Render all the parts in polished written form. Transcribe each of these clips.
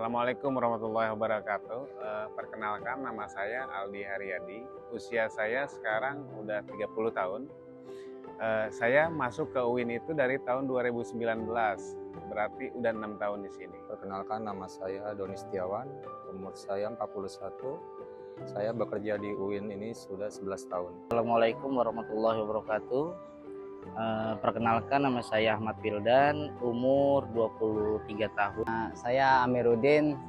Assalamualaikum warahmatullahi wabarakatuh. Perkenalkan, nama saya Aldi Haryadi. Usia saya sekarang udah 30 tahun. Saya masuk ke UIN itu dari tahun 2019, berarti udah 6 tahun di sini. Perkenalkan, nama saya Doni Setiawan, umur saya 41. Saya bekerja di UIN ini sudah 11 tahun. Assalamualaikum warahmatullahi wabarakatuh. Perkenalkan, nama saya Ahmad Wildan, umur 23 tahun. Saya Amiruddin,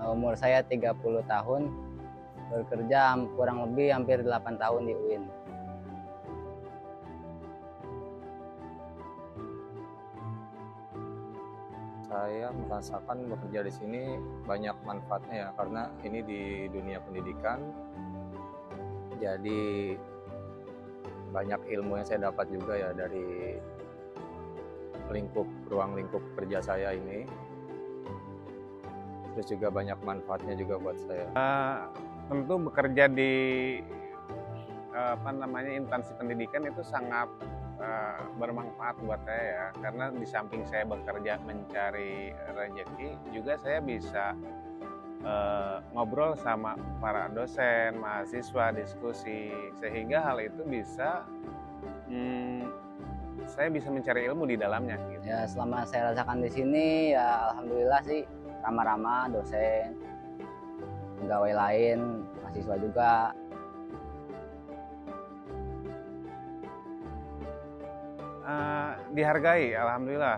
umur saya 30 tahun, bekerja kurang lebih hampir 8 tahun di UIN. Saya merasakan bekerja di sini banyak manfaatnya ya, karena ini di dunia pendidikan. Jadi banyak ilmu yang saya dapat juga ya dari ruang lingkup kerja saya ini. Terus juga banyak manfaatnya juga buat saya. Tentu bekerja di instansi pendidikan itu sangat bermanfaat buat saya ya, karena di samping saya bekerja mencari rezeki, juga saya bisa ngobrol sama para dosen, mahasiswa, diskusi, sehingga hal itu bisa saya bisa mencari ilmu di dalamnya gitu. Ya, selama saya rasakan di sini ya alhamdulillah sih ramah-ramah dosen, pegawai lain, mahasiswa juga. Dihargai, alhamdulillah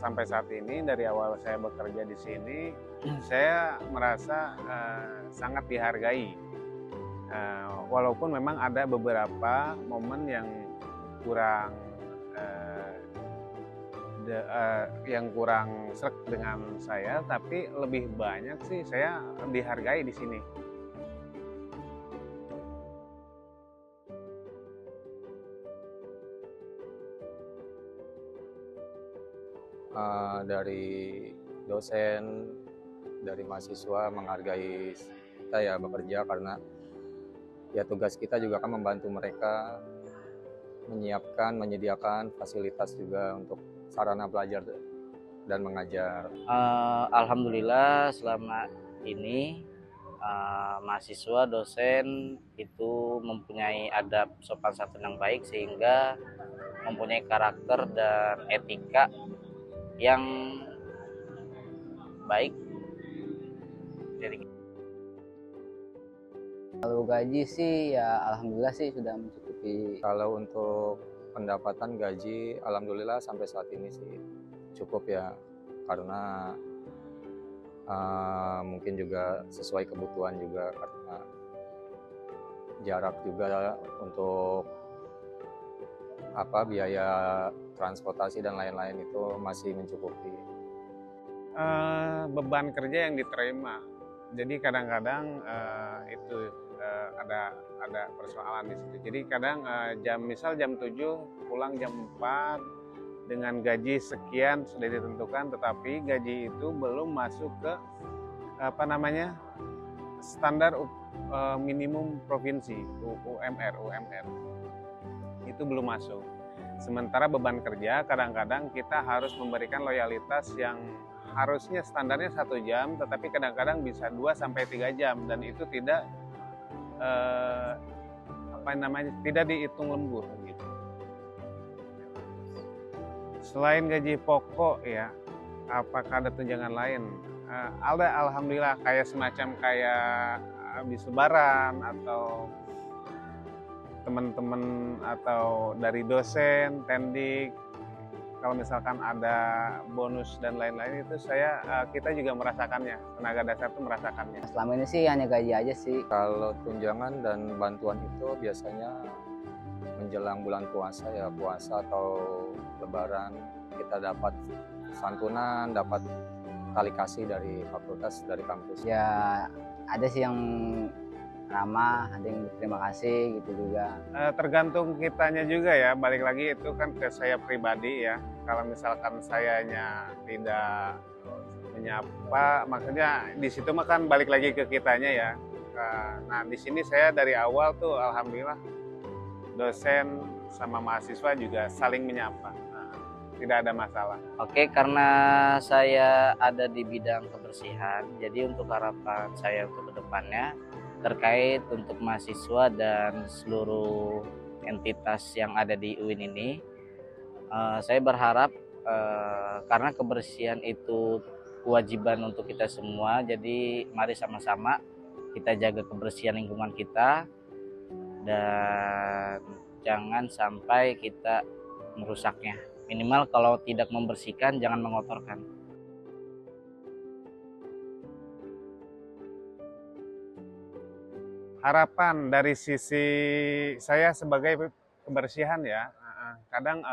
sampai saat ini. Dari awal saya bekerja di sini, saya merasa sangat dihargai. Walaupun memang ada beberapa momen yang kurang sreg dengan saya, tapi lebih banyak sih saya dihargai di sini. Dari dosen, dari mahasiswa menghargai kita ya bekerja, karena ya tugas kita juga kan membantu mereka menyediakan fasilitas juga untuk sarana belajar dan mengajar. Alhamdulillah selama ini mahasiswa, dosen itu mempunyai adab sopan santun yang baik, sehingga mempunyai karakter dan etika yang baik. Jadi Kalau gaji sih ya alhamdulillah sih sudah mencukupi. Kalau untuk pendapatan gaji, alhamdulillah sampai saat ini sih cukup ya, karena mungkin juga sesuai kebutuhan juga, karena jarak juga untuk biaya transportasi dan lain-lain itu masih mencukupi. Beban kerja yang diterima, jadi kadang-kadang ada persoalan di situ. Jadi kadang misal jam 7 pulang jam 4 dengan gaji sekian sudah ditentukan, tetapi gaji itu belum masuk ke standar minimum provinsi, UMR itu belum masuk. Sementara beban kerja kadang-kadang kita harus memberikan loyalitas yang harusnya standarnya 1 jam, tetapi kadang-kadang bisa 2-3 jam, dan itu tidak tidak dihitung lembur gitu. Selain gaji pokok ya, apakah ada tunjangan lain? Alhamdulillah, kayak semacam habis lebaran, atau teman-teman atau dari dosen, tendik, kalau misalkan ada bonus dan lain-lain, itu kita juga merasakannya, tenaga dasar itu merasakannya. Selama ini sih hanya gaji aja sih. Kalau tunjangan dan bantuan itu biasanya menjelang bulan puasa ya, puasa atau lebaran, kita dapat santunan, dapat tali kasih dari fakultas, dari kampus. Ya ada sih yang ramah, ada yang berterima kasih gitu juga. Tergantung kitanya juga ya, balik lagi itu kan ke saya pribadi ya. Kalau misalkan sayanya tidak menyapa, maksudnya di situ mah kan balik lagi ke kitanya ya. Nah di sini saya dari awal tuh alhamdulillah dosen sama mahasiswa juga saling menyapa. tidak ada masalah. Oke, karena saya ada di bidang kebersihan, jadi untuk harapan saya untuk kedepannya terkait untuk mahasiswa dan seluruh entitas yang ada di UIN ini, saya berharap karena kebersihan itu kewajiban untuk kita semua, jadi mari sama-sama kita jaga kebersihan lingkungan kita dan jangan sampai kita merusaknya. Minimal kalau tidak membersihkan, jangan mengotorkan. Harapan dari sisi saya sebagai kebersihan ya, kadang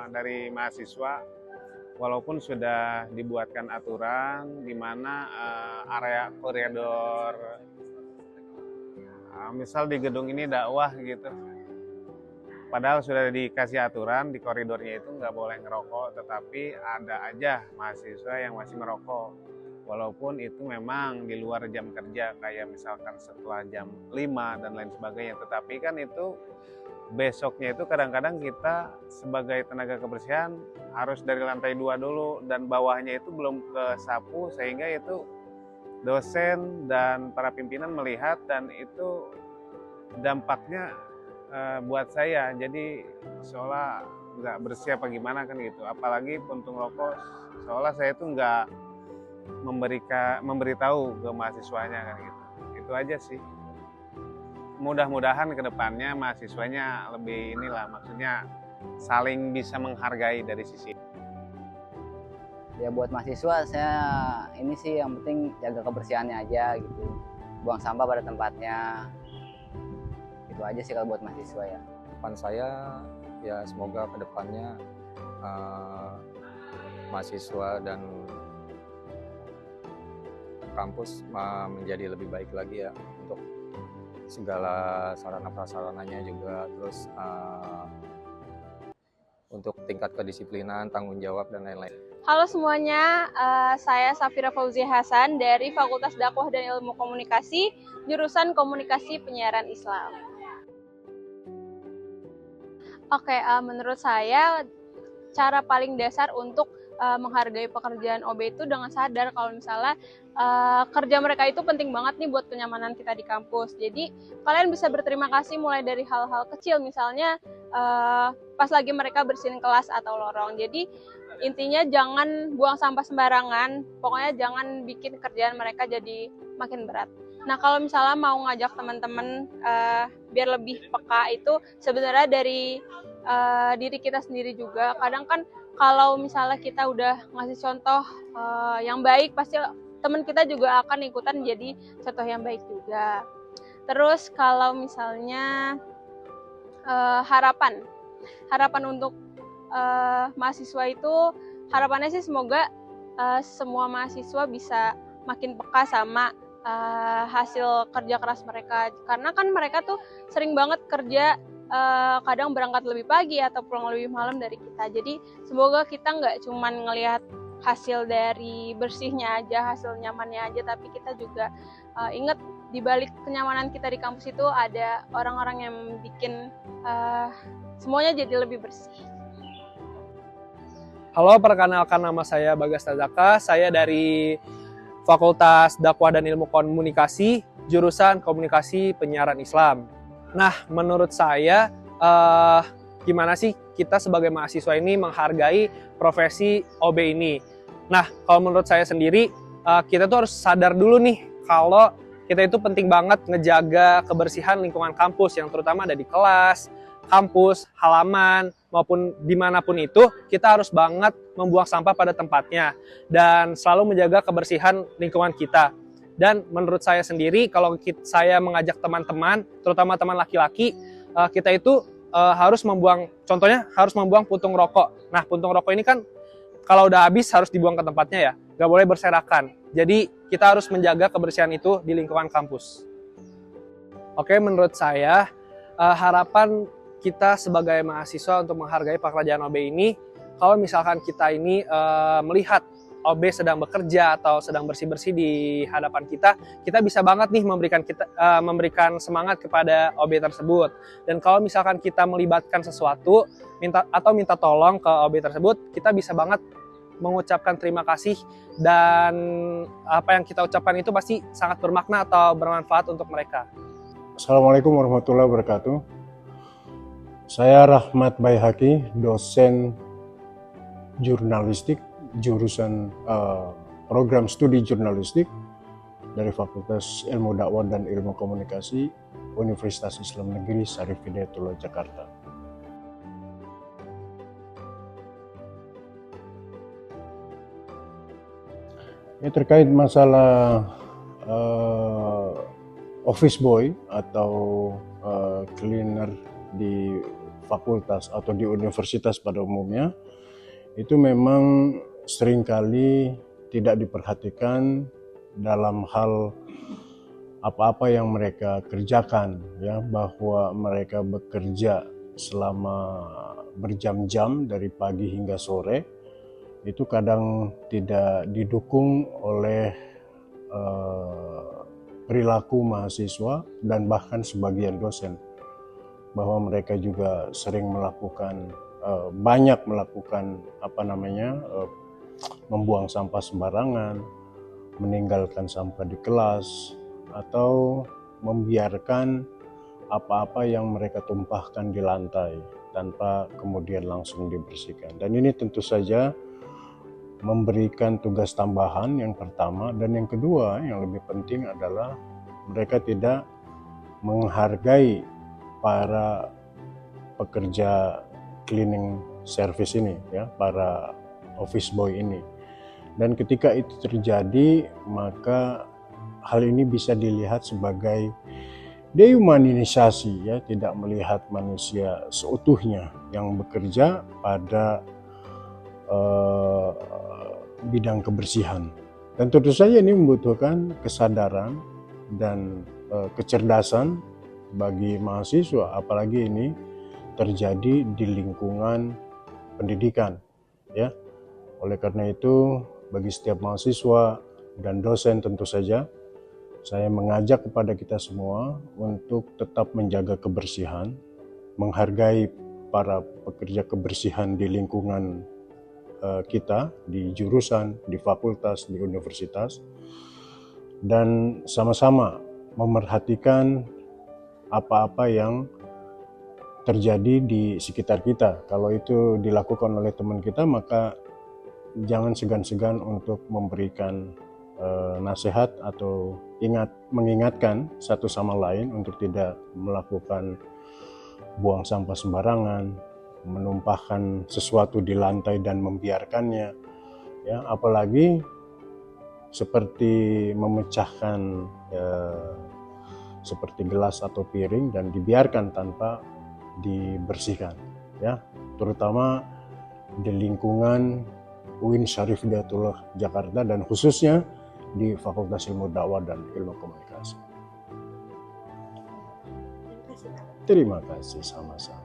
dari mahasiswa walaupun sudah dibuatkan aturan di mana area koridor, misal di gedung ini dakwah gitu, padahal sudah dikasih aturan di koridornya itu nggak boleh ngerokok, tetapi ada aja mahasiswa yang masih merokok. Walaupun itu memang di luar jam kerja, kayak misalkan setelah jam 5 dan lain sebagainya. Tetapi kan itu besoknya itu kadang-kadang kita sebagai tenaga kebersihan harus dari lantai 2 dulu, dan bawahnya itu belum ke sapu, sehingga itu dosen dan para pimpinan melihat, dan itu dampaknya buat saya jadi seolah nggak bersih apa gimana kan gitu. Apalagi puntung rokok, seolah saya itu nggak memberitahu ke mahasiswanya kan gitu. Itu aja sih. Mudah-mudahan ke depannya mahasiswanya lebih maksudnya saling bisa menghargai dari sisi. Ya buat mahasiswa saya ini sih yang penting jaga kebersihannya aja gitu. Buang sampah pada tempatnya. Itu aja sih kalau buat mahasiswa ya. Harapan saya ya semoga kedepannya mahasiswa dan kampus menjadi lebih baik lagi ya, untuk segala sarana prasarananya juga, terus untuk tingkat kedisiplinan, tanggung jawab dan lain-lain. Halo semuanya, saya Safira Fauzia Hasan dari Fakultas Dakwah dan Ilmu Komunikasi, jurusan Komunikasi Penyiaran Islam. Oke, menurut saya cara paling dasar untuk menghargai pekerjaan OB itu dengan sadar kalau misalnya kerja mereka itu penting banget nih buat kenyamanan kita di kampus. Jadi kalian bisa berterima kasih mulai dari hal-hal kecil, misalnya pas lagi mereka bersihin kelas atau lorong. Jadi intinya jangan buang sampah sembarangan, pokoknya jangan bikin kerjaan mereka jadi makin berat. Nah kalau misalnya mau ngajak teman-teman biar lebih peka, itu sebenarnya dari diri kita sendiri juga. Kadang kan kalau misalnya kita udah ngasih contoh yang baik, pasti teman kita juga akan ikutan jadi contoh yang baik juga. Terus kalau misalnya harapan untuk mahasiswa itu, harapannya sih semoga semua mahasiswa bisa makin peka sama hasil kerja keras mereka, karena kan mereka tuh sering banget kerja, kadang berangkat lebih pagi atau pulang lebih malam dari kita. Jadi semoga kita nggak cuman ngelihat hasil dari bersihnya aja, hasil nyamannya aja, tapi kita juga ingat di balik kenyamanan kita di kampus itu ada orang-orang yang bikin semuanya jadi lebih bersih. Halo, perkenalkan nama saya Bagas Tazaka, saya dari Fakultas Dakwah dan Ilmu Komunikasi, jurusan Komunikasi Penyiaran Islam. Nah, menurut saya, gimana sih kita sebagai mahasiswa ini menghargai profesi OB ini? Nah, kalau menurut saya sendiri, kita tuh harus sadar dulu nih, kalau kita itu penting banget ngejaga kebersihan lingkungan kampus, yang terutama ada di kelas, kampus, halaman, maupun dimanapun itu, kita harus banget membuang sampah pada tempatnya, dan selalu menjaga kebersihan lingkungan kita. Dan menurut saya sendiri, kalau saya mengajak teman-teman, terutama teman laki-laki, kita itu harus membuang, contohnya harus membuang puntung rokok. Nah, puntung rokok ini kan kalau udah habis harus dibuang ke tempatnya ya, nggak boleh berserakan. Jadi kita harus menjaga kebersihan itu di lingkungan kampus. Oke, menurut saya harapan kita sebagai mahasiswa untuk menghargai pekerjaan OB ini, kalau misalkan kita ini melihat OB sedang bekerja atau sedang bersih-bersih di hadapan kita bisa banget nih memberikan semangat kepada OB tersebut. Dan kalau misalkan kita melibatkan sesuatu, minta tolong ke OB tersebut, kita bisa banget mengucapkan terima kasih, dan apa yang kita ucapkan itu pasti sangat bermakna atau bermanfaat untuk mereka. Assalamualaikum warahmatullahi wabarakatuh. Saya Rahmat Baihaqi, dosen jurnalistik, jurusan program studi jurnalistik dari Fakultas Ilmu Dakwah dan Ilmu Komunikasi Universitas Islam Negeri Syarif Hidayatullah Jakarta. Ini terkait masalah office boy atau cleaner di fakultas atau di universitas pada umumnya, itu memang seringkali tidak diperhatikan dalam hal apa-apa yang mereka kerjakan, ya, bahwa mereka bekerja selama berjam-jam dari pagi hingga sore, itu kadang tidak didukung oleh perilaku mahasiswa dan bahkan sebagian dosen, bahwa mereka juga sering banyak melakukan membuang sampah sembarangan, meninggalkan sampah di kelas, atau membiarkan apa-apa yang mereka tumpahkan di lantai tanpa kemudian langsung dibersihkan. Dan ini tentu saja memberikan tugas tambahan yang pertama, dan yang kedua yang lebih penting adalah mereka tidak menghargai para pekerja cleaning service ini, ya, para office boy ini. Dan ketika itu terjadi, maka hal ini bisa dilihat sebagai dehumanisasi, ya, tidak melihat manusia seutuhnya yang bekerja pada bidang kebersihan. Dan tentu saja ini membutuhkan kesadaran dan kecerdasan bagi mahasiswa, apalagi ini terjadi di lingkungan pendidikan, ya. Oleh karena itu, bagi setiap mahasiswa dan dosen tentu saja saya mengajak kepada kita semua untuk tetap menjaga kebersihan, menghargai para pekerja kebersihan di lingkungan kita, di jurusan, di fakultas, di universitas, dan sama-sama memerhatikan apa-apa yang terjadi di sekitar kita. Kalau itu dilakukan oleh teman kita, maka jangan segan-segan untuk memberikan nasihat atau mengingatkan satu sama lain untuk tidak melakukan buang sampah sembarangan, menumpahkan sesuatu di lantai dan membiarkannya, ya, apalagi seperti memecahkan seperti gelas atau piring dan dibiarkan tanpa dibersihkan, ya, terutama di lingkungan UIN Syarif Hidayatullah Jakarta dan khususnya di Fakultas Ilmu Dakwah dan Ilmu Komunikasi. Terima kasih, sama-sama.